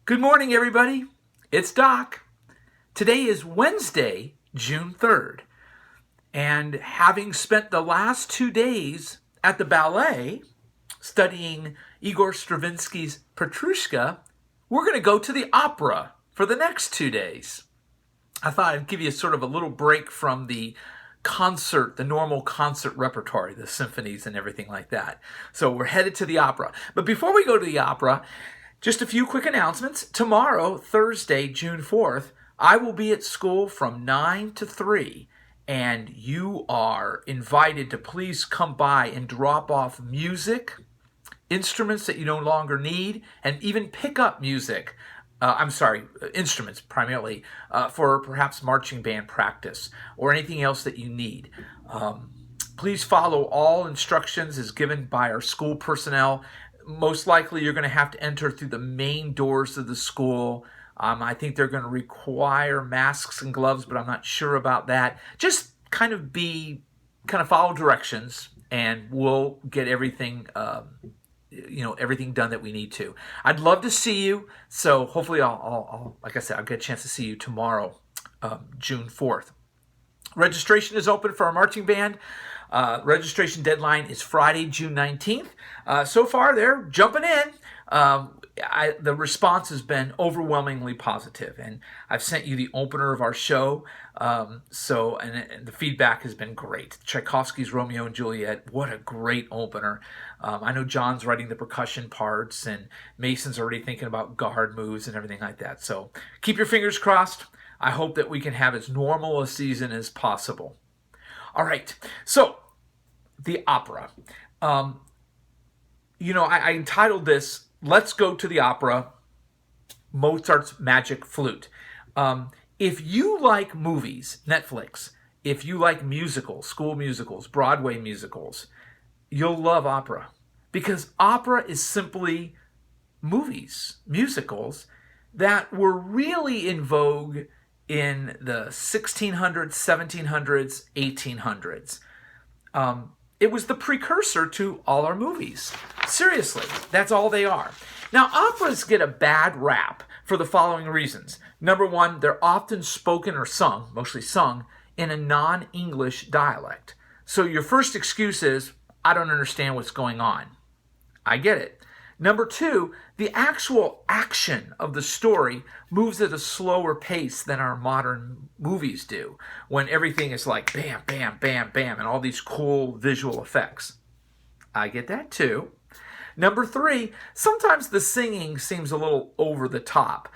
Good morning, everybody. It's Doc. Today is Wednesday, June 3rd. And having spent the last 2 days at the ballet studying Igor Stravinsky's Petrushka, we're going to go to the opera for the next 2 days. I thought I'd give you sort of a little break from the concert, the normal concert repertoire, the symphonies and everything like that. So we're headed to the opera. But before we go to the opera, just a few quick announcements. Tomorrow, Thursday, June 4th, I will be at school from 9 to 3, and you are invited to please come by and drop off music, instruments that you no longer need, and even pick up music. Instruments primarily, for perhaps marching band practice or anything else that you need. Please follow all instructions as given by our school personnel. Most likely you're going to have to enter through the main doors of the school. I think they're going to require masks and gloves, but I'm not sure about that. Just kind of follow directions, and we'll get everything everything done that we need to. I'd love to see you, so hopefully I'll like I said, I'll get a chance to see you tomorrow, June 4th. Registration is open for our marching band. Registration deadline is Friday, June 19th. So far, they're jumping in. The response has been overwhelmingly positive, and I've sent you the opener of our show. And the feedback has been great. Tchaikovsky's Romeo and Juliet, what a great opener. I know John's writing the percussion parts, and Mason's already thinking about guard moves and everything like that. So keep your fingers crossed. I hope that we can have as normal a season as possible. All right, so the opera. I entitled this, Let's Go to the Opera, Mozart's Magic Flute. If you like movies, Netflix, if you like musicals, school musicals, Broadway musicals, you'll love opera. Because opera is simply movies, musicals, that were really in vogue in the 1600s, 1700s, 1800s. It was the precursor to all our movies. Seriously, that's all they are. Now, operas get a bad rap for the following reasons. Number one, they're often spoken or sung, mostly sung, in a non-English dialect. So your first excuse is, I don't understand what's going on. I get it. Number two, the actual action of the story moves at a slower pace than our modern movies do, when everything is like bam, bam, bam, bam, and all these cool visual effects. I get that too. Number three, sometimes the singing seems a little over the top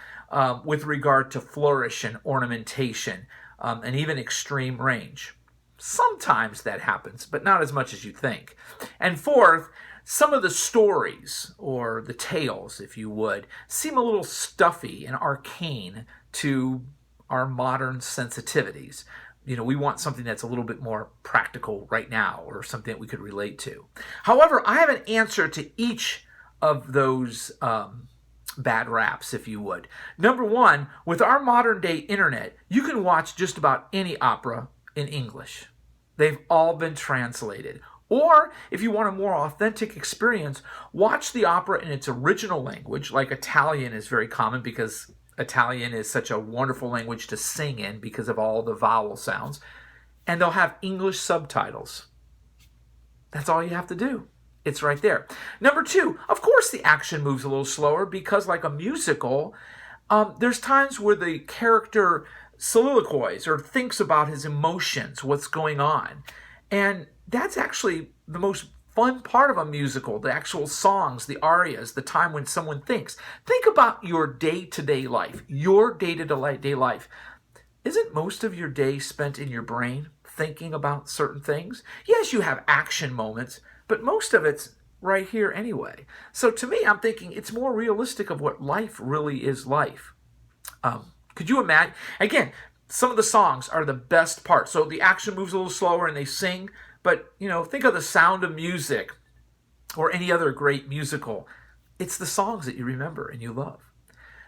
with regard to flourish and ornamentation and even extreme range. Sometimes that happens, but not as much as you think. And fourth, some of the stories, or the tales, if you would, seem a little stuffy and arcane to our modern sensitivities. We want something that's a little bit more practical right now, or something that we could relate to. However, I have an answer to each of those bad raps, if you would. Number one, with our modern day internet, you can watch just about any opera in English. They've all been translated. Or, if you want a more authentic experience, watch the opera in its original language, like Italian is very common because Italian is such a wonderful language to sing in because of all the vowel sounds. And they'll have English subtitles. That's all you have to do. It's right there. Number two, of course the action moves a little slower because, like a musical, there's times where the character soliloquies or thinks about his emotions, what's going on. And that's actually the most fun part of a musical, the actual songs, the arias, the time when someone thinks. Think about your day-to-day life, your day-to-day life. Isn't most of your day spent in your brain thinking about certain things? Yes, you have action moments, but most of it's right here anyway. So to me, I'm thinking it's more realistic of what life really is life. Could you imagine? Again, some of the songs are the best part. So the action moves a little slower and they sing, but think of The Sound of Music or any other great musical. It's the songs that you remember and you love.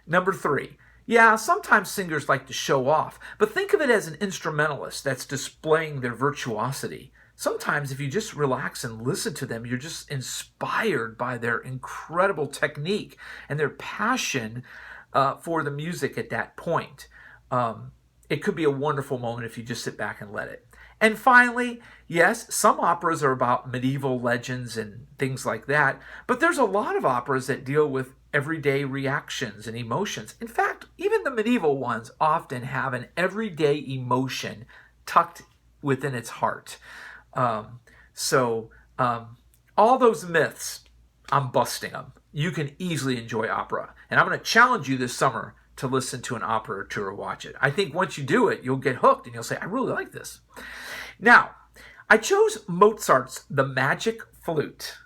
Number three, yeah, sometimes singers like to show off, but think of it as an instrumentalist that's displaying their virtuosity. Sometimes if you just relax and listen to them, you're just inspired by their incredible technique and their passion for the music at that point. It could be a wonderful moment if you just sit back and let it. And finally, yes, some operas are about medieval legends and things like that, but there's a lot of operas that deal with everyday reactions and emotions. In fact, even the medieval ones often have an everyday emotion tucked within its heart. So all those myths, I'm busting them. You can easily enjoy opera. And I'm going to challenge you this summer to listen to an opera or two or watch it. I think once you do it, you'll get hooked and you'll say, I really like this. Now, I chose Mozart's The Magic Flute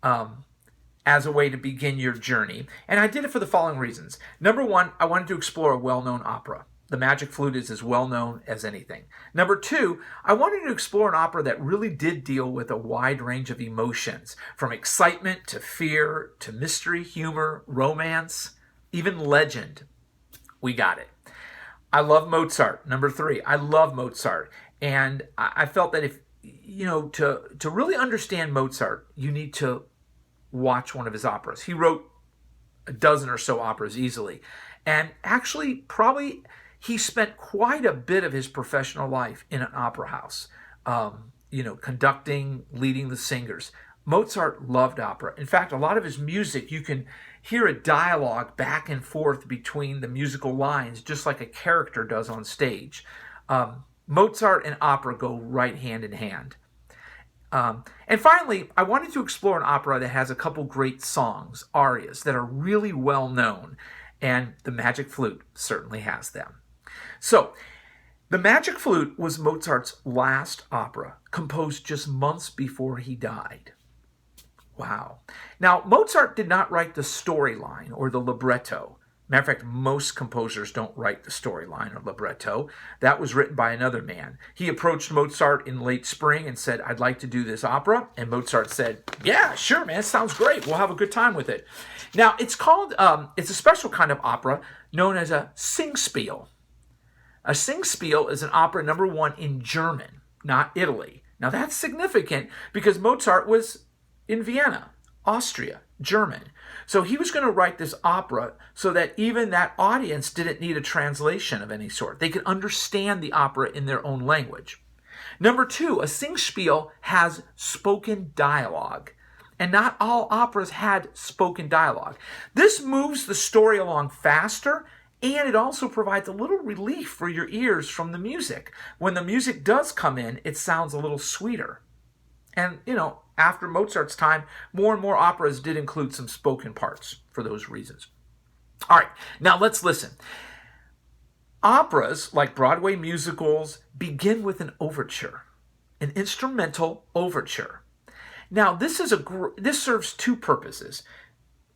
as a way to begin your journey. And I did it for the following reasons. Number one, I wanted to explore a well-known opera. The Magic Flute is as well-known as anything. Number two, I wanted to explore an opera that really did deal with a wide range of emotions, from excitement to fear to mystery, humor, romance, even legend. We got it. I love Mozart. Number three, I love Mozart. And I felt that if, to really understand Mozart, you need to watch one of his operas. He wrote a dozen or so operas easily. And actually, probably he spent quite a bit of his professional life in an opera house, conducting, leading the singers. Mozart loved opera. In fact, a lot of his music, you can hear a dialogue back and forth between the musical lines, just like a character does on stage. Mozart and opera go right hand in hand. And finally, I wanted to explore an opera that has a couple great songs, arias, that are really well known. And The Magic Flute certainly has them. So, The Magic Flute was Mozart's last opera, composed just months before he died. Wow. Now, Mozart did not write the storyline or the libretto. Matter of fact, most composers don't write the storyline or libretto. That was written by another man. He approached Mozart in late spring and said, I'd like to do this opera. And Mozart said, yeah, sure, man, it sounds great. We'll have a good time with it. Now, it's a special kind of opera known as a Singspiel. A Singspiel is an opera, number one, in German, not Italy. Now, that's significant because Mozart was in Vienna, Austria, German. So he was going to write this opera so that even that audience didn't need a translation of any sort. They could understand the opera in their own language. Number two, a Singspiel has spoken dialogue. And not all operas had spoken dialogue. This moves the story along faster, and it also provides a little relief for your ears from the music. When the music does come in, it sounds a little sweeter. And, after Mozart's time, more and more operas did include some spoken parts for those reasons. All right, now let's listen. Operas, like Broadway musicals, begin with an overture, an instrumental overture. Now, this serves two purposes,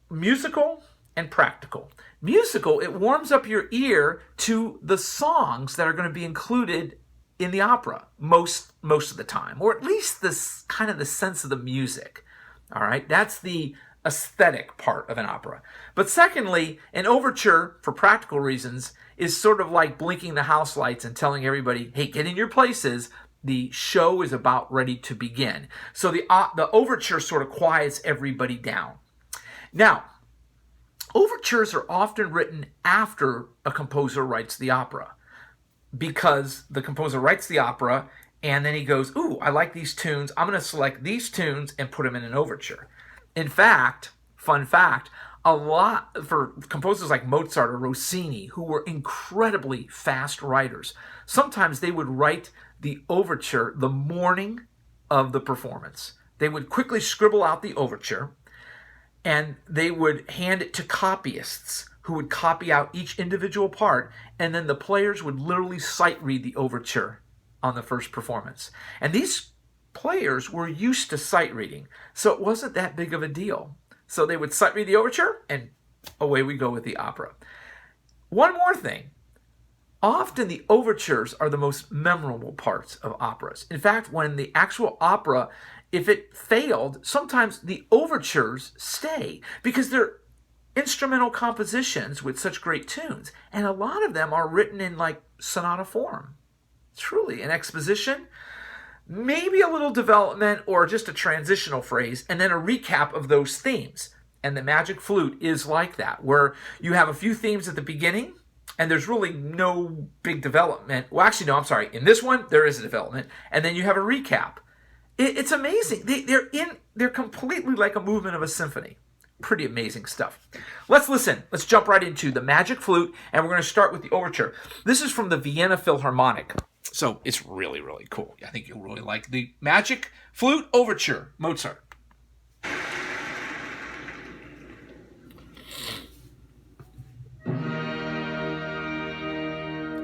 musical and practical. Musical, it warms up your ear to the songs that are going to be included in the opera most of the time, or at least this kind of the sense of the music. All right, that's the aesthetic part of an opera. But secondly, an overture, for practical reasons, is sort of like blinking the house lights and telling everybody, hey, get in your places. The show is about ready to begin. So the overture sort of quiets everybody down. Now, overtures are often written after a composer writes the opera, because the composer writes the opera and then he goes, ooh, I like these tunes. I'm going to select these tunes and put them in an overture. In fact, fun fact, a lot for composers like Mozart or Rossini, who were incredibly fast writers, sometimes they would write the overture the morning of the performance. They would quickly scribble out the overture and they would hand it to copyists who would copy out each individual part, and then the players would literally sight read the overture on the first performance. And these players were used to sight reading, so it wasn't that big of a deal. So they would sight read the overture, and away we go with the opera. One more thing. Often the overtures are the most memorable parts of operas. In fact, when the actual opera, if it failed, sometimes the overtures stay because they're instrumental compositions with such great tunes. And a lot of them are written in like sonata form. Truly, an exposition, maybe a little development or just a transitional phrase, and then a recap of those themes. And the Magic Flute is like that, where you have a few themes at the beginning, and there's really no big development. Well, actually, no, I'm sorry. In this one, there is a development, and then you have a recap. It's amazing. They're completely like a movement of a symphony. Pretty amazing stuff. Let's listen. Let's jump right into the Magic Flute, and we're going to start with the overture. This is from the Vienna Philharmonic, so it's really, really cool. I think you'll really like the Magic Flute Overture, Mozart.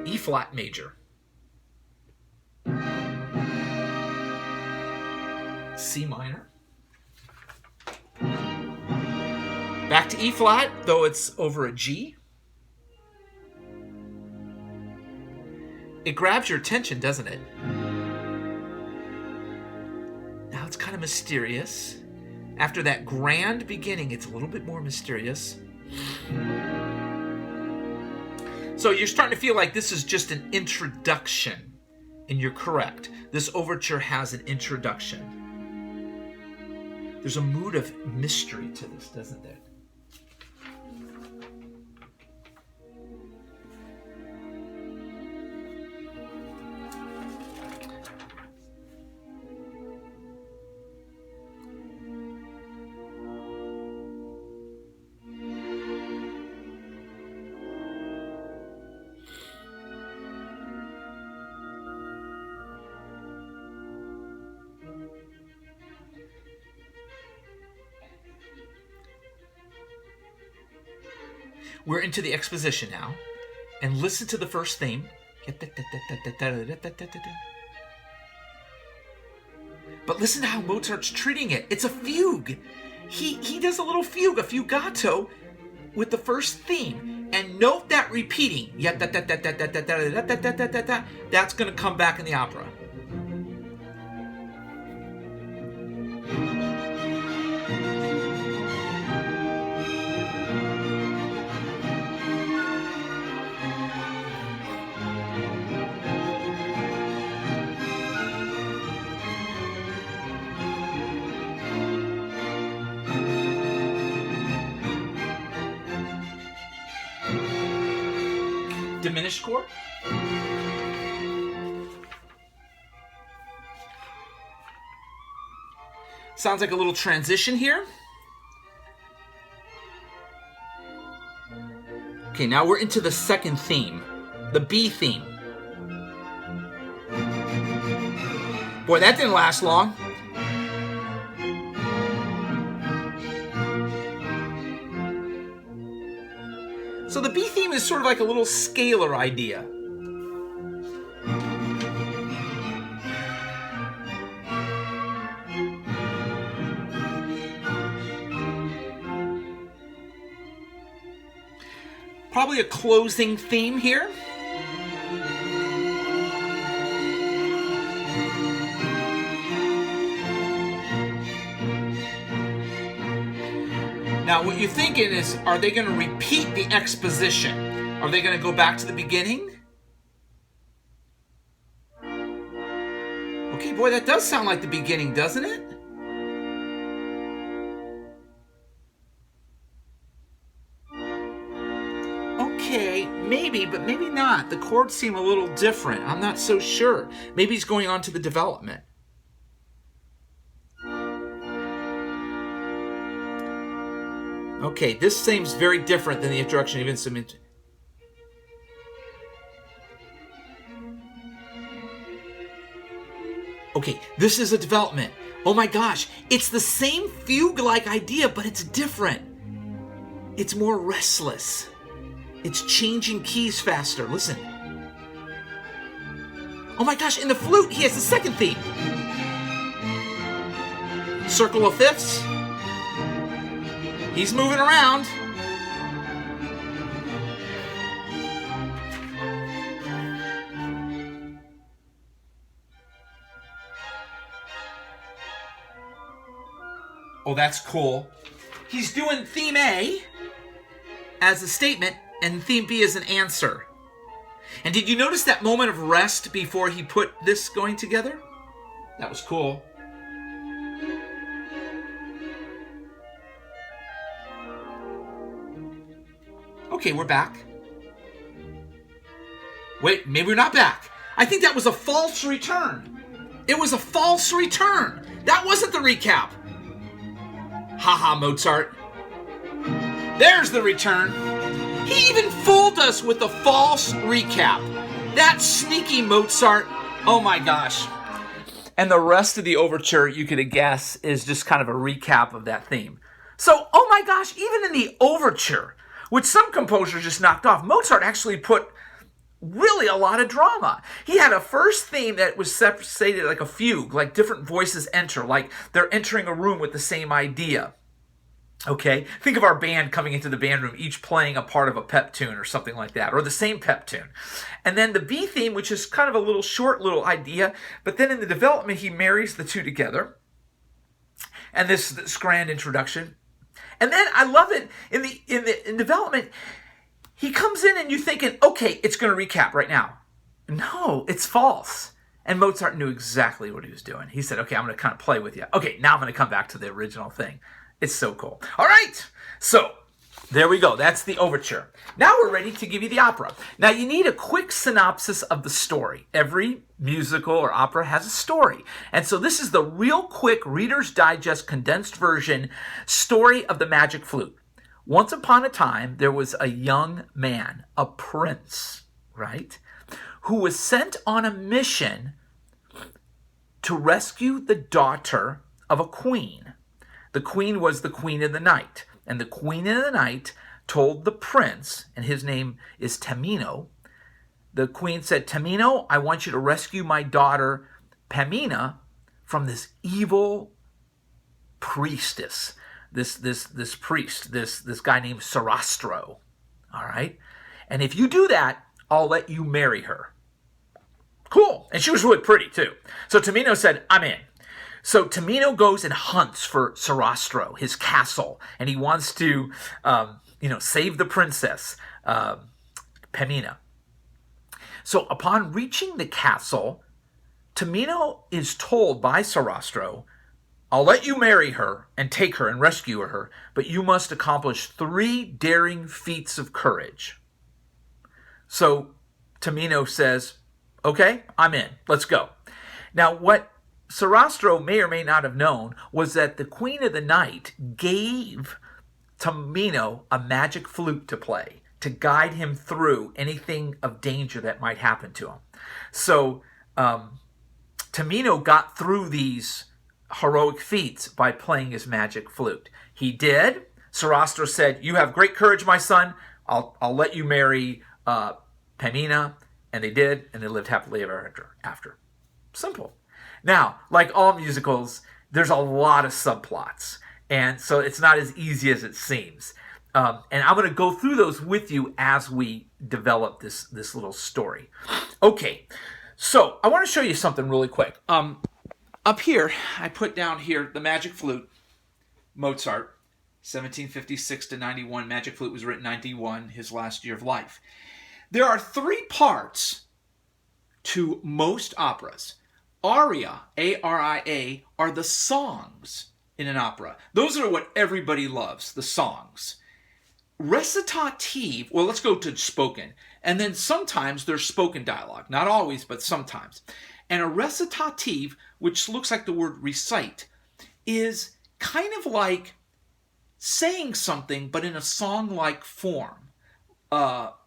E flat major. C minor. Back to E flat, though it's over a G. It grabs your attention, doesn't it? Now it's kind of mysterious. After that grand beginning, it's a little bit more mysterious. So you're starting to feel like this is just an introduction, and you're correct. This overture has an introduction. There's a mood of mystery to this, doesn't there? We're into the exposition now, and listen to the first theme. But listen to how Mozart's treating it. It's a fugue. He does a little fugue, a fugato, with the first theme. And note that repeating. That's going to come back in the opera. Diminished chord. Sounds like a little transition here. Okay, now we're into the second theme, the B theme. Boy, that didn't last long. So the B theme is sort of like a little scalar idea. Probably a closing theme here. Now, what you're thinking is, are they going to repeat the exposition? Are they going to go back to the beginning? Okay, boy, that does sound like the beginning, doesn't it? Okay, maybe, but maybe not. The chords seem a little different. I'm not so sure. Maybe he's going on to the development. Okay, this seems very different than the introduction of instrument. Okay, this is a development. Oh my gosh, it's the same fugue-like idea, but it's different. It's more restless. It's changing keys faster. Listen. Oh my gosh, in the flute, he has the second theme. Circle of fifths. He's moving around. Oh, that's cool. He's doing theme A as a statement and theme B as an answer. And did you notice that moment of rest before he put this going together? That was cool. Okay, we're back. Wait, maybe we're not back. I think that was a false return. It was a false return. That wasn't the recap. Haha, Mozart. There's the return. He even fooled us with a false recap. That sneaky Mozart. Oh my gosh. And the rest of the overture, you could guess, is just kind of a recap of that theme. So, oh my gosh, even in the overture, which some composers just knocked off, Mozart actually put really a lot of drama. He had a first theme that was separated like a fugue, like different voices enter, like they're entering a room with the same idea. Okay, think of our band coming into the band room, each playing a part of a pep tune or something like that, or the same pep tune. And then the B theme, which is kind of a little short little idea, but then in the development, he marries the two together. And this grand introduction. And then I love it in development, he comes in and you're thinking, okay, it's going to recap right now. No, it's false. And Mozart knew exactly what he was doing. He said, okay, I'm going to kind of play with you. Okay, now I'm going to come back to the original thing. It's so cool. All right, so there we go. That's the overture. Now we're ready to give you the opera. Now you need a quick synopsis of the story. Every musical or opera has a story. And so this is the real quick Reader's Digest condensed version story of the Magic Flute. Once upon a time, there was a young man, a prince, right, who was sent on a mission to rescue the daughter of a queen. The queen was the queen of the night. And the queen of the night told the prince, and his name is Tamino. The queen said, Tamino, I want you to rescue my daughter, Pamina, from this evil priestess. This priest, this guy named Sarastro. All right? And if you do that, I'll let you marry her. Cool. And she was really pretty, too. So Tamino said, I'm in. So Tamino goes and hunts for Sarastro, his castle, and he wants to, save the princess, Pamina. So upon reaching the castle, Tamino is told by Sarastro, I'll let you marry her and take her and rescue her, but you must accomplish 3 daring feats of courage. So Tamino says, okay, I'm in. Let's go. Now, what Sarastro may or may not have known was that the Queen of the Night gave Tamino a magic flute to play to guide him through anything of danger that might happen to him. So Tamino got through these heroic feats by playing his magic flute. He did. Sarastro said, you have great courage, my son. I'll let you marry Pamina. And they did, and they lived happily ever after. Simple. Now, like all musicals, there's a lot of subplots. And so it's not as easy as it seems. And I'm going to go through those with you as we develop this little story. Okay, so I want to show you something really quick. Up here, I put down here the Magic Flute, Mozart, 1756 to 91. Magic Flute was written 91, his last year of life. There are 3 parts to most operas. Aria, A-R-I-A, are the songs in an opera. Those are what everybody loves, the songs. Recitative, well, let's go to spoken. And then sometimes there's spoken dialogue. Not always, but sometimes. And a recitative, which looks like the word recite, is kind of like saying something, but in a song-like form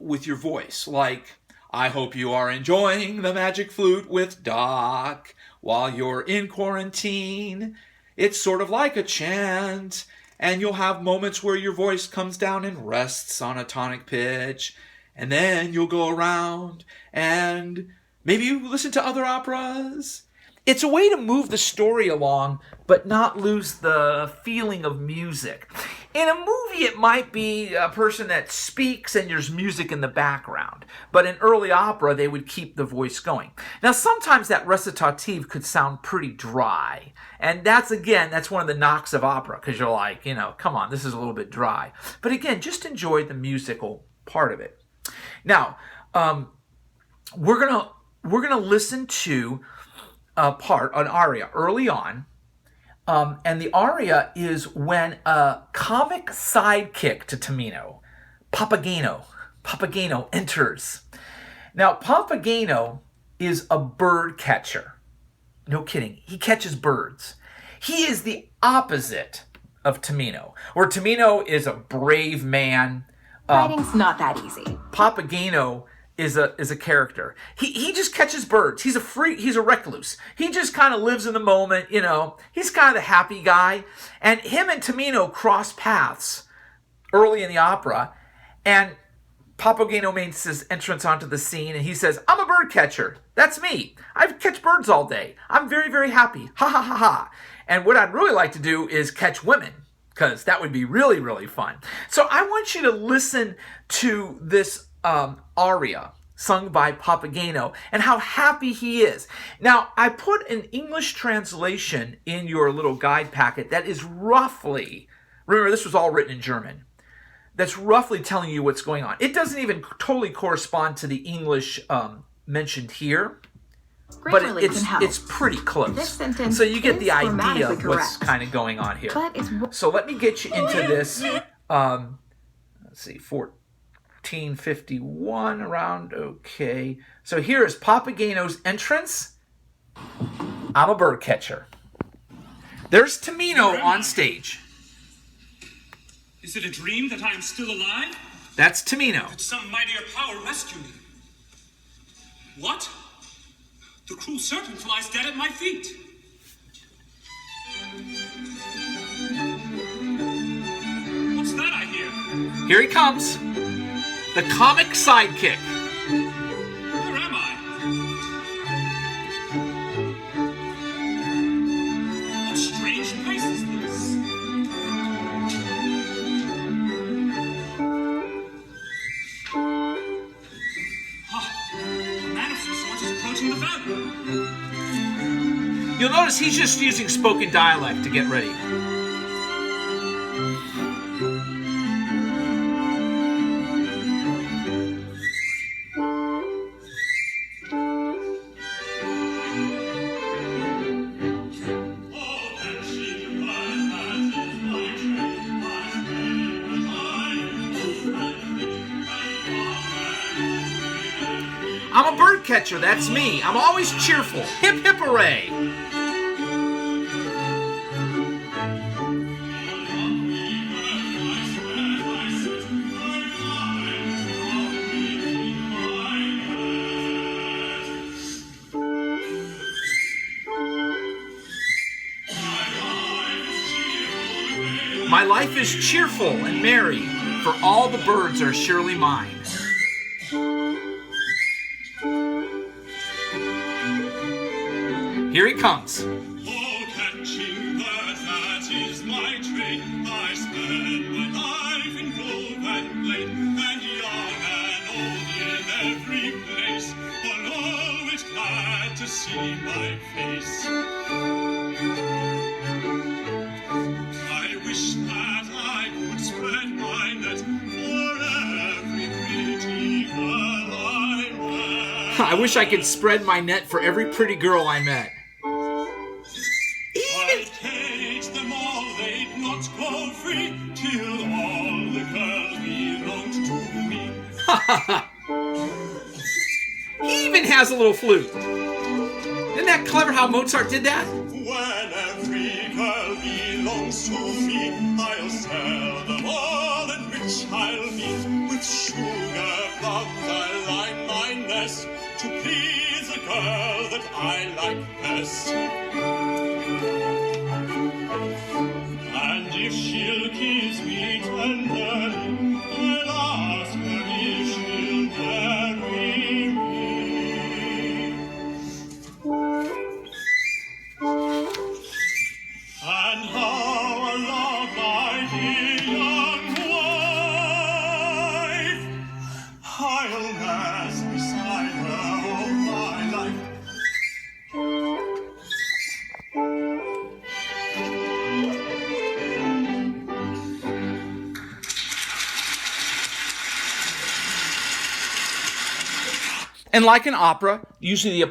with your voice. Like, I hope you are enjoying the Magic Flute with Doc while you're in quarantine. It's sort of like a chant, and you'll have moments where your voice comes down and rests on a tonic pitch, and then you'll go around and maybe you listen to other operas. It's a way to move the story along, but not lose the feeling of music. In a movie, it might be a person that speaks and there's music in the background. But in early opera, they would keep the voice going. Now, sometimes that recitative could sound pretty dry. And that's one of the knocks of opera, because you're like, come on, this is a little bit dry. But again, just enjoy the musical part of it. Now, we're gonna listen to a part, an aria, early on. And the aria is when a comic sidekick to Tamino, Papageno. Papageno enters. Now, Papageno is a bird catcher. No kidding. He catches birds. He is the opposite of Tamino, where Tamino is a brave man. Writing's not that easy. Papageno is a character. He just catches birds. He's a recluse. He just kind of lives in the moment, you know. He's kind of the happy guy. And him and Tamino cross paths early in the opera, and Papageno makes his entrance onto the scene, and he says, "I'm a bird catcher. That's me. I catch birds all day. I'm very, very happy. Ha ha ha ha. And what I'd really like to do is catch women, because that would be really, really fun." So I want you to listen to this aria sung by Papageno and how happy he is. Now, I put an English translation in your little guide packet that is roughly, remember this was all written in German, that's roughly telling you what's going on. It doesn't even totally correspond to the English mentioned here, but it's pretty close. This sentence so you get the is idea grammatically of what's correct. kind of going on here. But it's So let me get you into this, let's see, 1451 around, okay. So here is Papageno's entrance. I'm a bird catcher. There's Tamino on stage. Is it a dream that I am still alive? That's Tamino. Did some mightier power rescue me? What? The cruel serpent lies dead at my feet. What's that I hear? Here he comes. The comic sidekick. Where am I? What strange place is this? A man of some sort is approaching the valley. You'll notice he's just using spoken dialect to get ready. I'm a bird catcher, that's me. I'm always cheerful. Hip hip hooray. My life is cheerful and merry, for all the birds are surely mine. Here he comes. Oh, catching birds, that is my trade. I spend my life in grove and glade, and young and old in every place, are always glad to see my face. I wish that I could spread my net for every pretty girl I met. I wish I could spread my net for every pretty girl I met. I'd cage them all, they'd not go free, till all the girls belonged to me. He even has a little flute. Isn't that clever how Mozart did that? When every girl belongs to me, I'll sell them all and rich I'll be. With sugar plums I'll line my nest, to please a girl that I like best. And if she'll kiss me tenderly, I'll ask her if she'll marry me. And how I love my dear young wife, I'll rest beside her all my life. And like an opera, usually the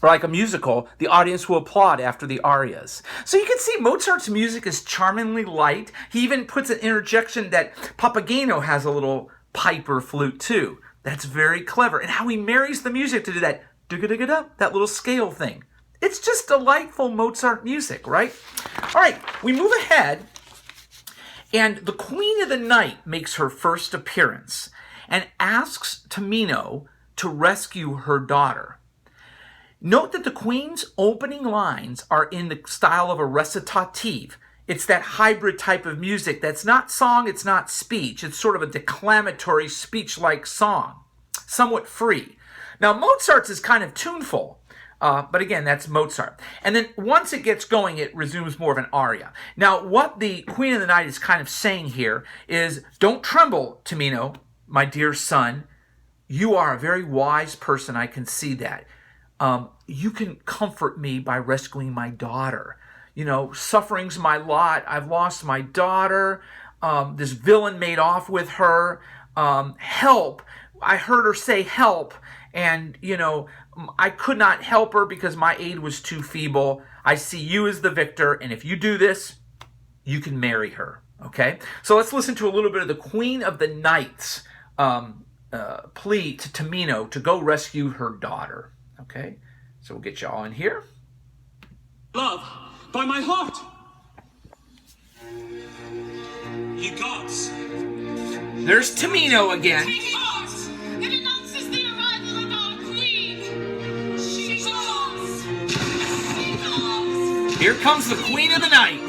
or like a musical, the audience will applaud after the arias. So you can see Mozart's music is charmingly light. He even puts an interjection that Papageno has a little pipe or flute too. That's very clever. And how he marries the music to do that da-da-da-da, that little scale thing. It's just delightful Mozart music, right? All right, we move ahead, and the Queen of the Night makes her first appearance and asks Tamino to rescue her daughter. Note that the Queen's opening lines are in the style of a recitative. It's that hybrid type of music that's not song, it's not speech. It's sort of a declamatory, speech-like song, somewhat free. Now, Mozart's is kind of tuneful, but again, that's Mozart. And then once it gets going, it resumes more of an aria. Now, what the Queen of the Night is kind of saying here is, don't tremble, Tamino, my dear son. You are a very wise person, I can see that. You can comfort me by rescuing my daughter. You know, suffering's my lot. I've lost my daughter. This villain made off with her. Help. I heard her say help. And, you know, I could not help her because my aid was too feeble. I see you as the victor. And if you do this, you can marry her. Okay? So let's listen to a little bit of the Queen of the Night's plea to Tamino to go rescue her daughter. Okay? So we'll get you all in here. Love, by my heart. Ye gods. There's Tamino again. It announces the arrival of our queen. She comes. She comes. Here comes the Queen of the Night.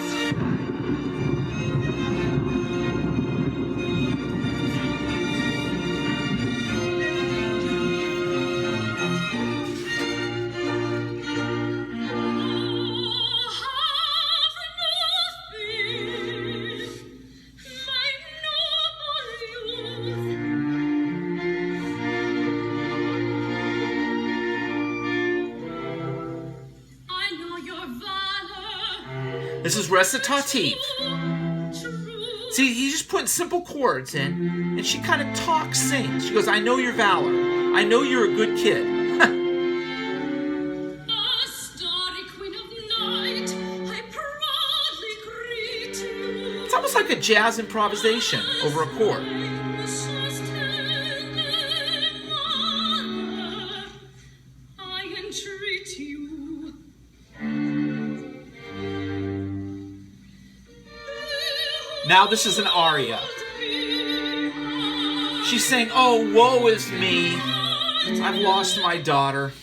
This is recitative. See, he's just putting simple chords in, and she kind of talks, sings. She goes, I know your valor. I know you're a good kid. A starry queen of night, I proudly greet you. It's almost like a jazz improvisation over a chord. I entreat you. Now this is an aria. She's saying, oh, woe is me. I've lost my daughter.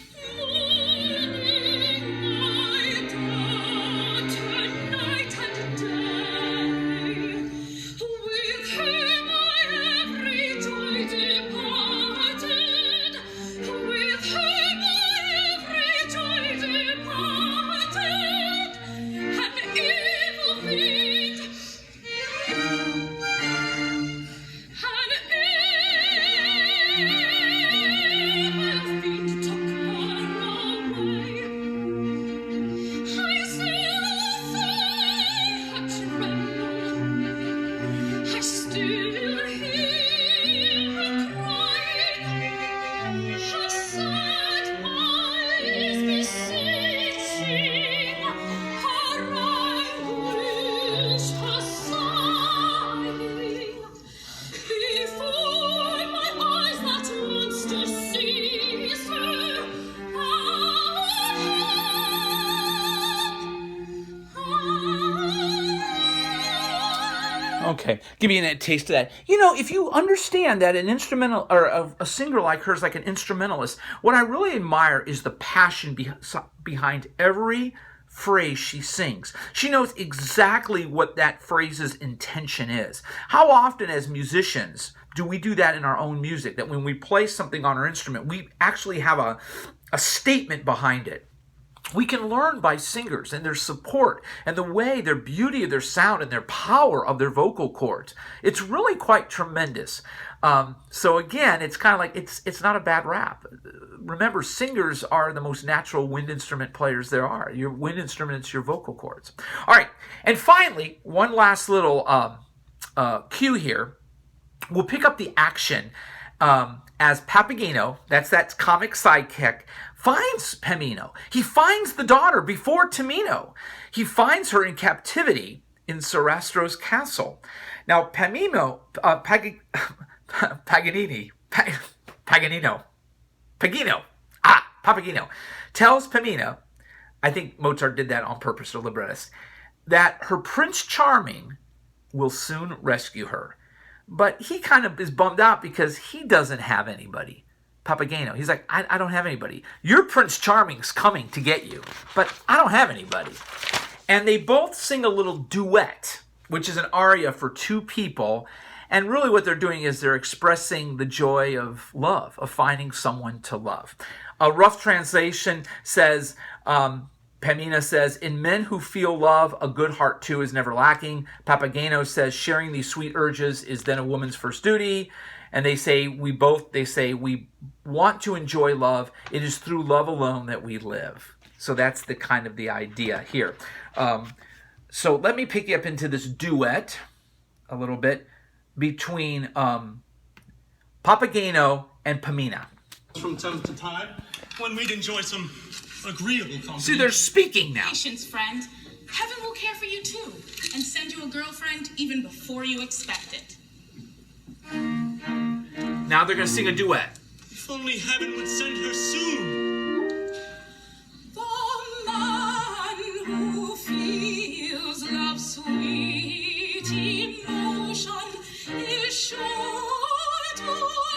Okay, give you a taste of that. You know, if you understand that an instrumental or a singer like her is like an instrumentalist, what I really admire is the passion behind every phrase she sings. She knows exactly what that phrase's intention is. How often as musicians do we do that in our own music? That when we play something on our instrument, we actually have a statement behind it. We can learn by singers and their support and the way, their beauty of their sound and their power of their vocal cords. It's really quite tremendous. So again, it's kind of like, it's not a bad rap. Remember, singers are the most natural wind instrument players there are. Your wind instrument is your vocal cords. All right, and finally, one last little cue here. We'll pick up the action as Papageno, that's that comic sidekick, finds Pamino. He finds the daughter before Tamino. He finds her in captivity in Sarastro's castle. Now, Pagano, Papageno tells Pamina, I think Mozart did that on purpose, the librettist, that her Prince Charming will soon rescue her. But he kind of is bummed out because he doesn't have anybody. Papageno, he's like, I don't have anybody. Your Prince Charming's coming to get you, but I don't have anybody. And they both sing a little duet, which is an aria for two people. And really what they're doing is they're expressing the joy of love, of finding someone to love. A rough translation says, Pamina says, in men who feel love, a good heart too is never lacking. Papageno says, sharing these sweet urges is then a woman's first duty. And they say, we want to enjoy love. It is through love alone that we live. So that's the kind of the idea here. So let me pick you up into this duet a little bit between Papageno and Pamina. From time to time, when we'd enjoy some agreeable company. See, they're speaking now. Patience, friend. Heaven will care for you too, and send you a girlfriend even before you expect it. Now they're going to sing a duet. If only heaven would send her soon. The man who feels love's sweet emotion is sure to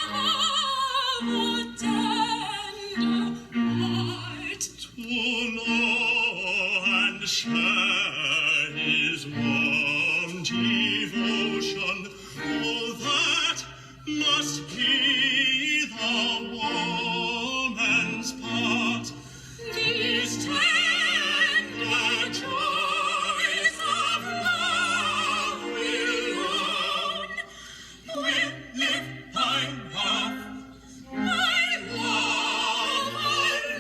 have a tender heart. To know and share his warm devotion, oh, that must be the woman's part. These tender joys of love alone will lift my love, my love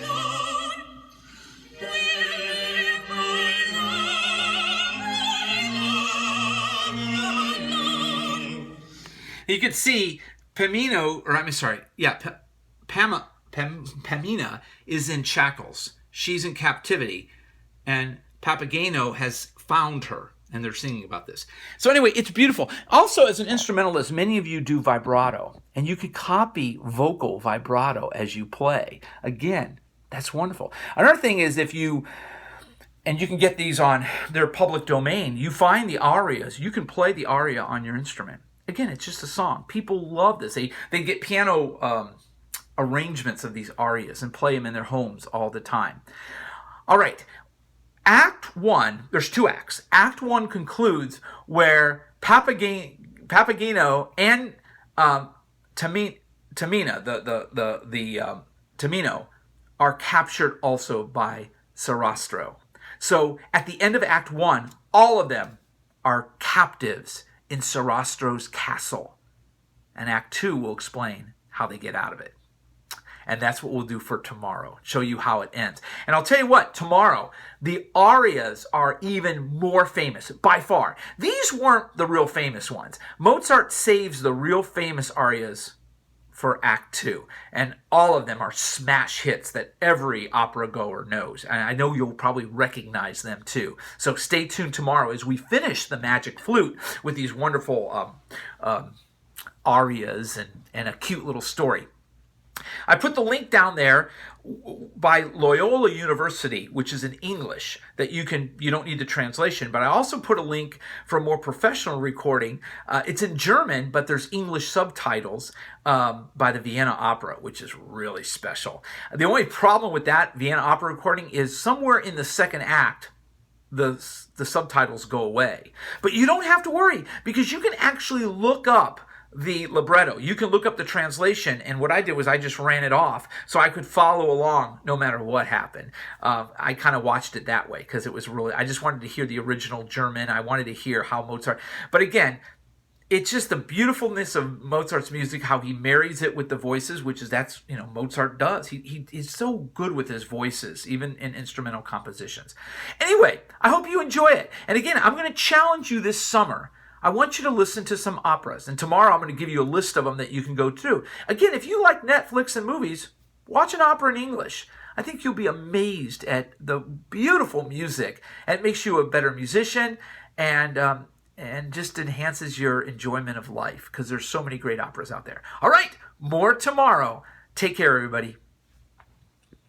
alone. Will lift my love alone. You can see Pamina is in shackles. She's in captivity, and Papageno has found her, and they're singing about this. So anyway, it's beautiful. Also, as an instrumentalist, many of you do vibrato, and you could copy vocal vibrato as you play. Again, that's wonderful. Another thing is and you can get these on their public domain, you find the arias. You can play the aria on your instrument. Again, it's just a song. People love this. They get piano arrangements of these arias and play them in their homes all the time. All right. Act 1, there's 2 acts. Act 1 concludes where Papageno and Tamina, Tamino, are captured also by Sarastro. So at the end of Act 1, all of them are captives in Sarastro's castle. And Act 2 will explain how they get out of it. And that's what we'll do for tomorrow, show you how it ends. And I'll tell you what, tomorrow, the arias are even more famous, by far. These weren't the real famous ones. Mozart saves the real famous arias for Act 2. And all of them are smash hits that every opera goer knows. And I know you'll probably recognize them too. So stay tuned tomorrow as we finish the Magic Flute with these wonderful arias and a cute little story. I put the link down there by Loyola University, which is in English, that you don't need the translation, but I also put a link for a more professional recording. It's in German, but there's English subtitles by the Vienna Opera, which is really special. The only problem with that Vienna Opera recording is somewhere in the second act, the subtitles go away. But you don't have to worry, because you can actually look up the libretto. You can look up the translation, and what I did was I just ran it off so I could follow along no matter what happened. I kind of watched it that way because it was really, I just wanted to hear the original German. I wanted to hear how Mozart, but again, it's just the beautifulness of Mozart's music, how he marries it with the voices, that's Mozart does. He's so good with his voices, even in instrumental compositions. Anyway, I hope you enjoy it. And again, I'm going to challenge you this summer. I want you to listen to some operas. And tomorrow I'm going to give you a list of them that you can go through. Again, if you like Netflix and movies, watch an opera in English. I think you'll be amazed at the beautiful music. And it makes you a better musician, and just enhances your enjoyment of life, because there's so many great operas out there. All right, more tomorrow. Take care, everybody.